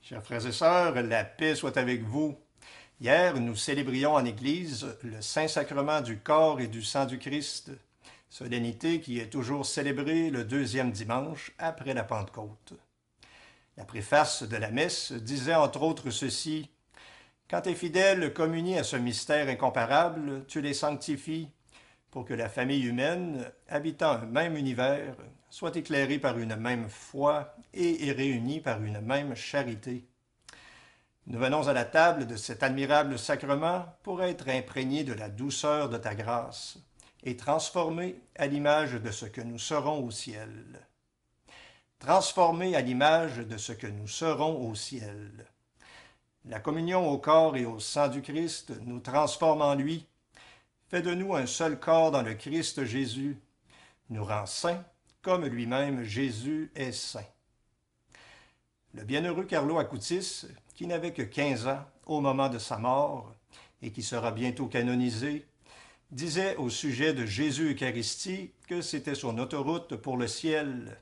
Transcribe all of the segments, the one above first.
Chers frères et sœurs, la paix soit avec vous. Hier, nous célébrions en Église le Saint-Sacrement du corps et du sang du Christ, solennité qui est toujours célébrée le deuxième dimanche après la Pentecôte. La préface de la messe disait entre autres ceci: « Quand tes fidèles communient à ce mystère incomparable, tu les sanctifies, pour que la famille humaine, habitant un même univers, soit éclairée par une même foi et réunie par une même charité. » Nous venons à la table de cet admirable sacrement pour être imprégnés de la douceur de ta grâce et transformés à l'image de ce que nous serons au ciel. Transformés à l'image de ce que nous serons au ciel. La communion au corps et au sang du Christ nous transforme en lui, fait de nous un seul corps dans le Christ Jésus, nous rend saints comme lui-même Jésus est saint. Le bienheureux Carlo Acutis, qui n'avait que 15 ans au moment de sa mort et qui sera bientôt canonisé, disait au sujet de Jésus Eucharistie que c'était son autoroute pour le ciel,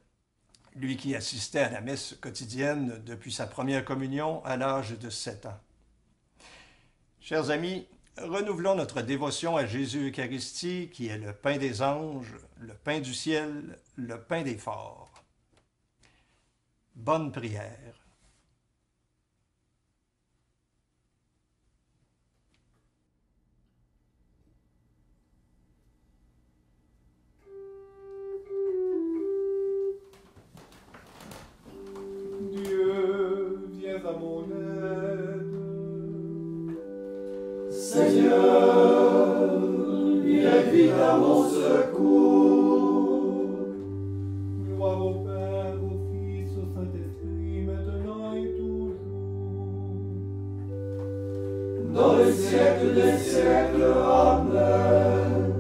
lui qui assistait à la messe quotidienne depuis sa première communion à l'âge de 7 ans. Chers amis, renouvelons notre dévotion à Jésus Eucharistie, qui est le pain des anges, le pain du ciel, le pain des forts. Bonne prière. Dieu, viens à mon aide. Seigneur, viens vite à mon secours. Gloire au Père, au Fils, au Saint-Esprit, maintenant et toujours. Dans les siècles des siècles, Amen.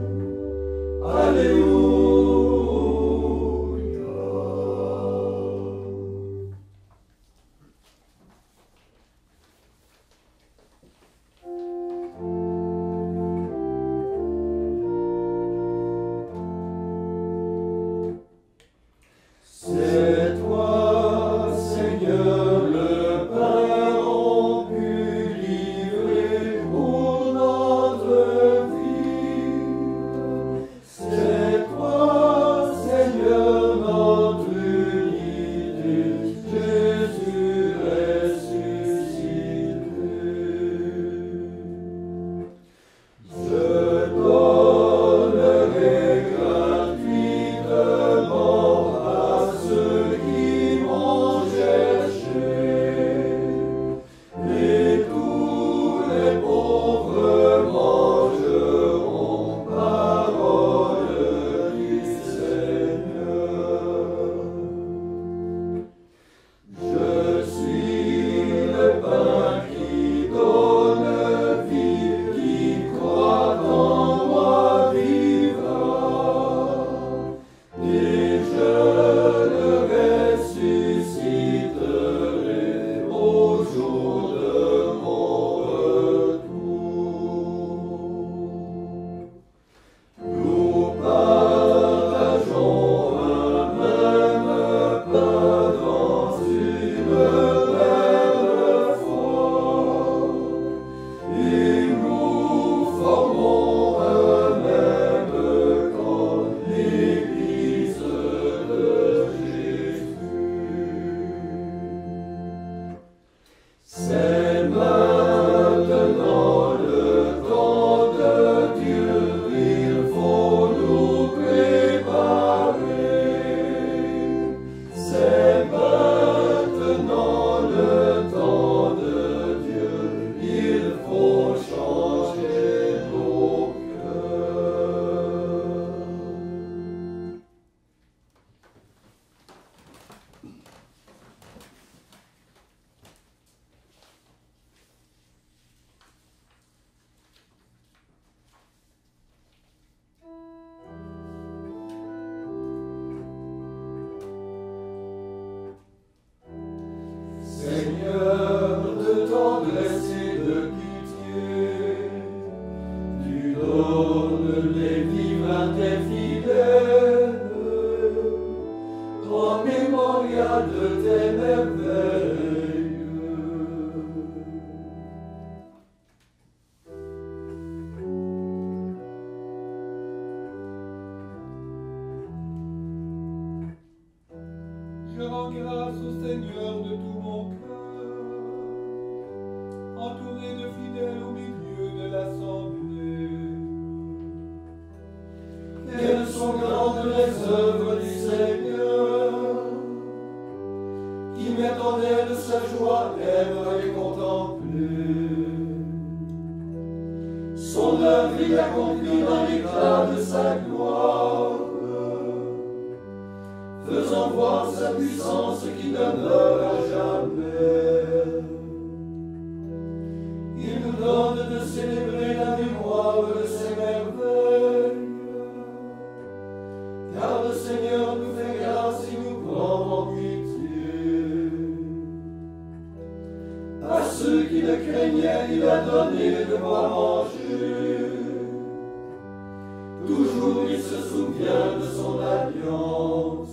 Alléluia. C'est toi, Seigneur, le pain rompu, livré pour notre vie. C'est toi, Seigneur, notre unité, Jésus ressuscité. Je donnerai gratuitement à ceux qui m'ont cherché, et tous les pauvres mangeront parole du Seigneur. Je suis le pain qui donne vie, qui croit en moi vivra, et je le ressusciterai au jour de mon retour. Nous partageons un même pain dans une même foi, et nous formons un même corps, l'Église de Jésus. C'est maintenant le temps de Dieu, il faut nous préparer. C'est maintenant le temps de Dieu, il faut changer nos cœurs. Seigneur de tendresse et de pitié, tu donnes les vivres à tes fidèles, en mémorial de tes merveilles. Je rends grâce au Seigneur de tout mon cœur, entouré de fidèles au milieu de l'assemblée. Quelles sont grandes les œuvres du Seigneur, qui mettent en elle sa joie, aime les contempler. Son œuvre il accomplit dans l'éclat de sa gloire, faisant voir sa puissance qui demeure à jamais. Il nous donne de célébrer la mémoire de ses merveilles, car le Seigneur nous fait grâce et nous prend en pitié. À ceux qui le craignaient, il a donné de quoi manger. Toujours il se souvient de son alliance.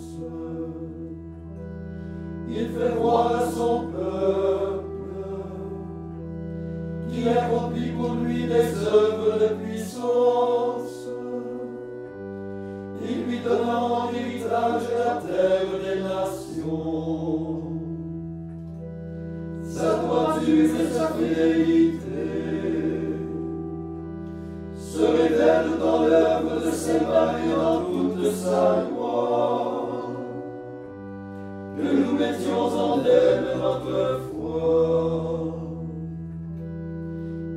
Il fait voir à son peuple qu'il accomplit pour lui des œuvres de puissance. Il lui donna en héritage la terre des nations. Sa droiture et sa fidélité se révèlent dans l'œuvre de ses mains et dans toute sa gloire. Que nous mettions en elle notre foi.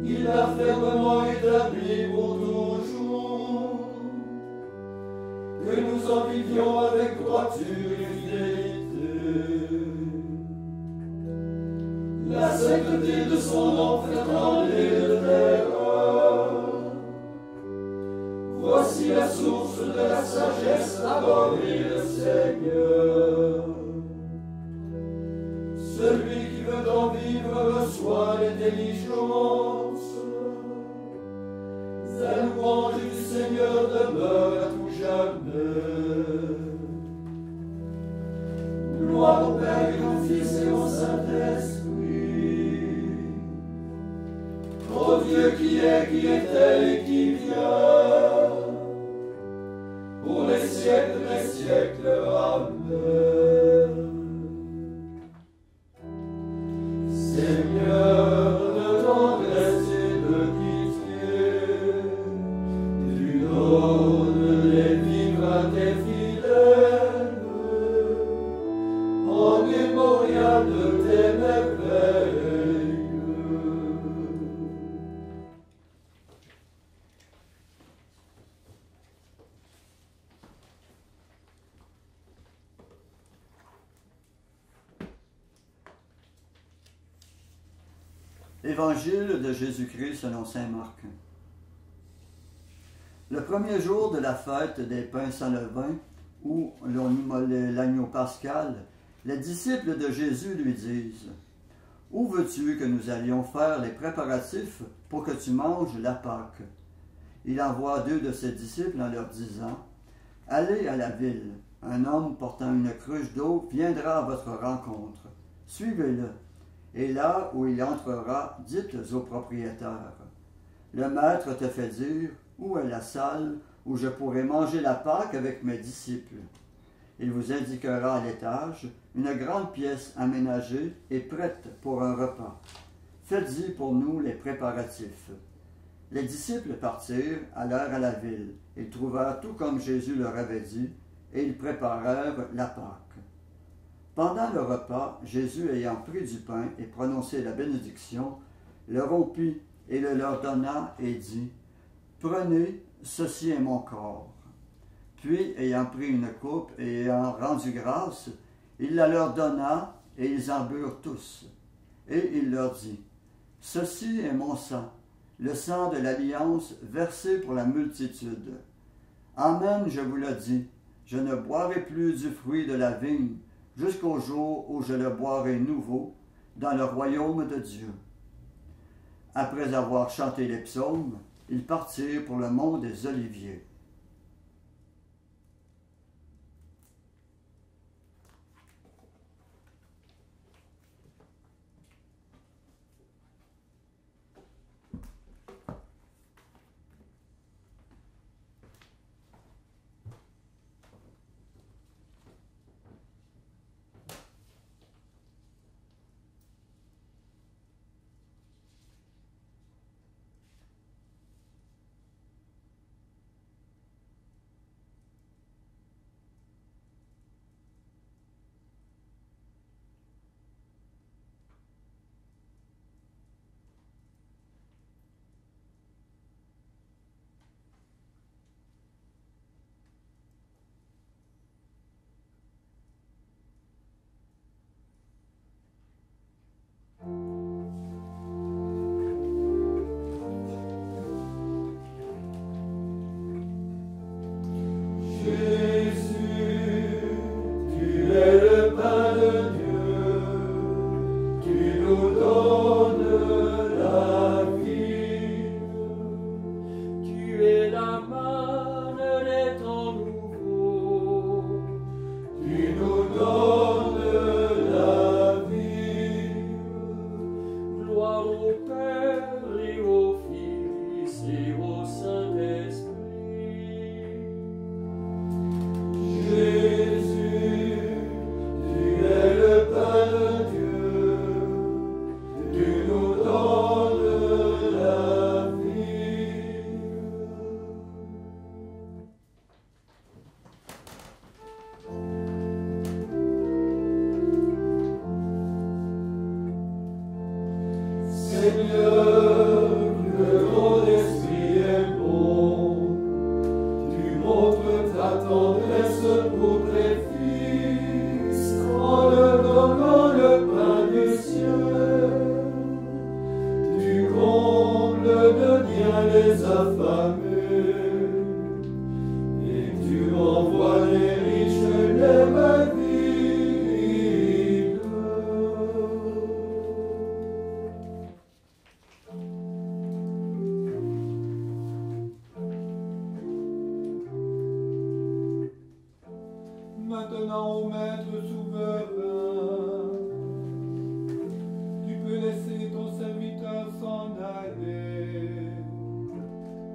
Il l'a fermement établi pour toujours. Que nous en vivions avec droiture et fidélité. La sainteté de son nom fait trembler de terreur. Voici la source de la sagesse, abordée le Seigneur. Celui qui veut en vivre reçoit l'intelligence. La louange du Seigneur demeure à tout jamais. Gloire au Père et au Fils et au Saint-Esprit. Ô Dieu qui est, qui était et qui vient, pour les siècles des siècles. Amen. Seigneur de tendresse et de pitié, tu donnes les vivres à tes fidèles, en mémorial de tes merveilles. Évangile de Jésus-Christ selon saint Marc. Le premier jour de la fête des pains sans levain, où l'on immolait l'agneau pascal, les disciples de Jésus lui disent « Où veux-tu que nous allions faire les préparatifs pour que tu manges la Pâque ?» Il envoie 2 de ses disciples en leur disant « Allez à la ville, un homme portant une cruche d'eau viendra à votre rencontre. Suivez-le. Et là où il entrera, dites au propriétaire, « Le maître te fait dire, où est la salle où je pourrai manger la Pâque avec mes disciples? » Il vous indiquera à l'étage une grande pièce aménagée et prête pour un repas. Faites-y pour nous les préparatifs. Les disciples partirent, allèrent à la ville. Ils trouvèrent tout comme Jésus leur avait dit, et ils préparèrent la Pâque. Pendant le repas, Jésus ayant pris du pain et prononcé la bénédiction, le rompit et le leur donna et dit, « Prenez, ceci est mon corps. » Puis, ayant pris une coupe et ayant rendu grâce, il la leur donna et ils en burent tous. Et il leur dit, « Ceci est mon sang, le sang de l'alliance versé pour la multitude. Amen, je vous le dis, je ne boirai plus du fruit de la vigne, jusqu'au jour où je le boirai nouveau dans le royaume de Dieu. » Après avoir chanté les psaumes, ils partirent pour le mont des Oliviers. les affamés, et tu envoies les riches les mains vides. Maintenant, ô Maître souverain, tu peux laisser ton serviteur s'en aller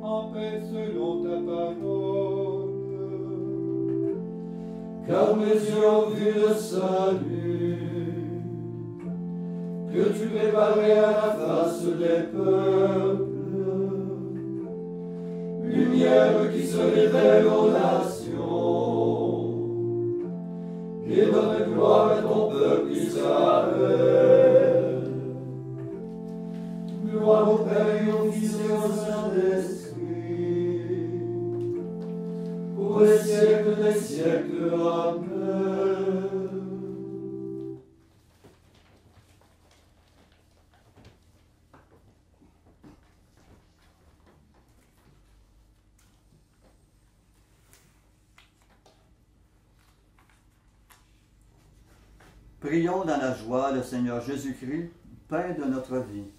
en paix selon ta parole. Car mes yeux ont vu le salut que tu préparais à la face des peuples, lumière qui se révèle aux nations et donne gloire à ton peuple Israël. Gloire au Père et au Fils et au Saint-Esprit, pour les siècles des siècles. Amen. Prions dans la joie le Seigneur Jésus-Christ, pain de notre vie.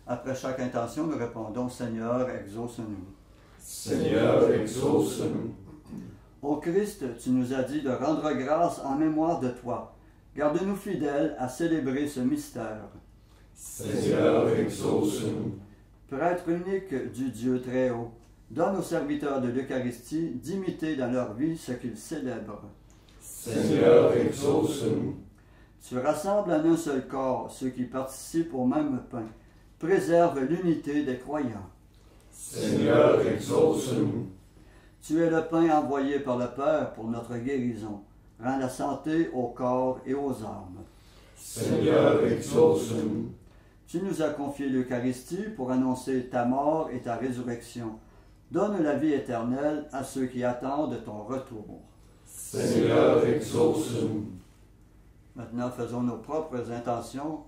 Après chaque intention, nous répondons, Seigneur, exauce-nous. Seigneur, exauce-nous. Ô Christ, tu nous as dit de rendre grâce en mémoire de toi. Garde-nous fidèles à célébrer ce mystère. Seigneur, exauce-nous. Prêtre unique du Dieu très haut, donne aux serviteurs de l'Eucharistie d'imiter dans leur vie ce qu'ils célèbrent. Seigneur, exauce-nous. Tu rassembles en un seul corps ceux qui participent au même pain. Préserve l'unité des croyants. Seigneur, exauce-nous. Tu es le pain envoyé par le Père pour notre guérison. Rends la santé au corps et aux âmes. Seigneur, exauce-nous. Tu nous as confié l'Eucharistie pour annoncer ta mort et ta résurrection. Donne la vie éternelle à ceux qui attendent ton retour. Seigneur, exauce-nous. Maintenant, faisons nos propres intentions,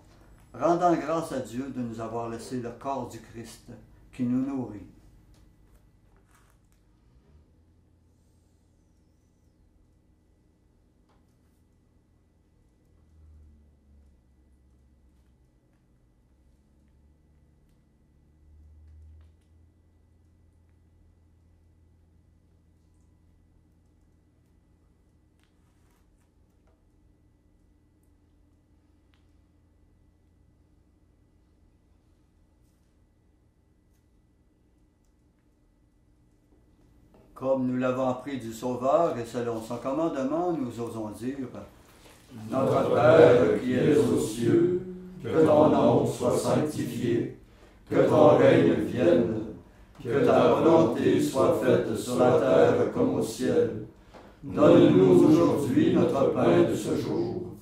rendant grâce à Dieu de nous avoir laissé le corps du Christ qui nous nourrit. Comme nous l'avons appris du Sauveur et selon son commandement, nous osons dire « Notre Père qui es aux cieux, que ton nom soit sanctifié, que ton règne vienne, que ta volonté soit faite sur la terre comme au ciel. Donne-nous aujourd'hui notre pain de ce jour.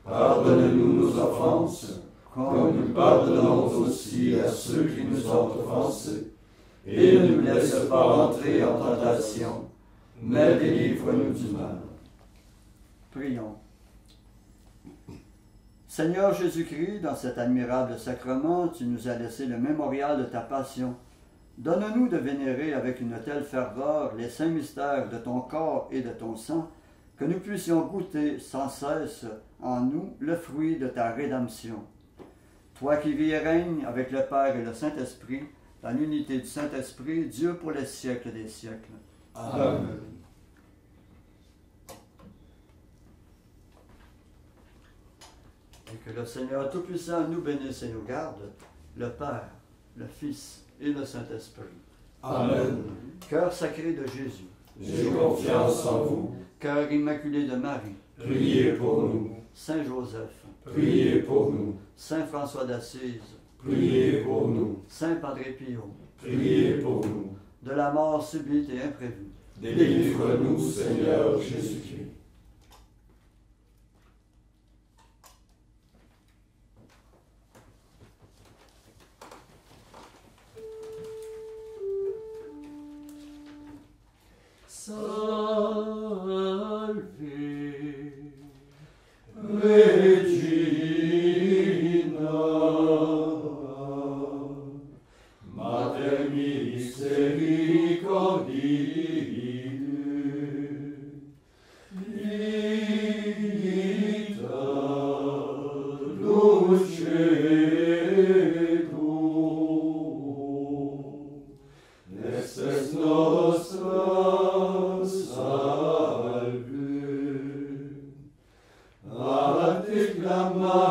Pardonne-nous nos offenses, comme nous pardonnons aussi à ceux qui nous ont offensés. Et ne nous laisse pas entrer en tentation, mais délivre-nous du mal. » Prions. Seigneur Jésus-Christ, dans cet admirable sacrement, tu nous as laissé le mémorial de ta passion. Donne-nous de vénérer avec une telle ferveur les saints mystères de ton corps et de ton sang, que nous puissions goûter sans cesse en nous le fruit de ta rédemption. Toi qui vis et règnes avec le Père et le Saint-Esprit, dans l'unité du Saint-Esprit, Dieu pour les siècles des siècles. Amen. Et que le Seigneur Tout-Puissant nous bénisse et nous garde, le Père, le Fils et le Saint-Esprit. Amen. Cœur sacré de Jésus, J'ai confiance en vous. cœur immaculé de Marie, Priez pour nous. Saint Joseph, Priez pour nous. Saint François d'Assise, Priez pour nous. Saint Padre Pio, Priez pour nous. de la mort subite et imprévue, Délivre-nous, Seigneur Jésus-Christ. Salve, Regina, Mater exclama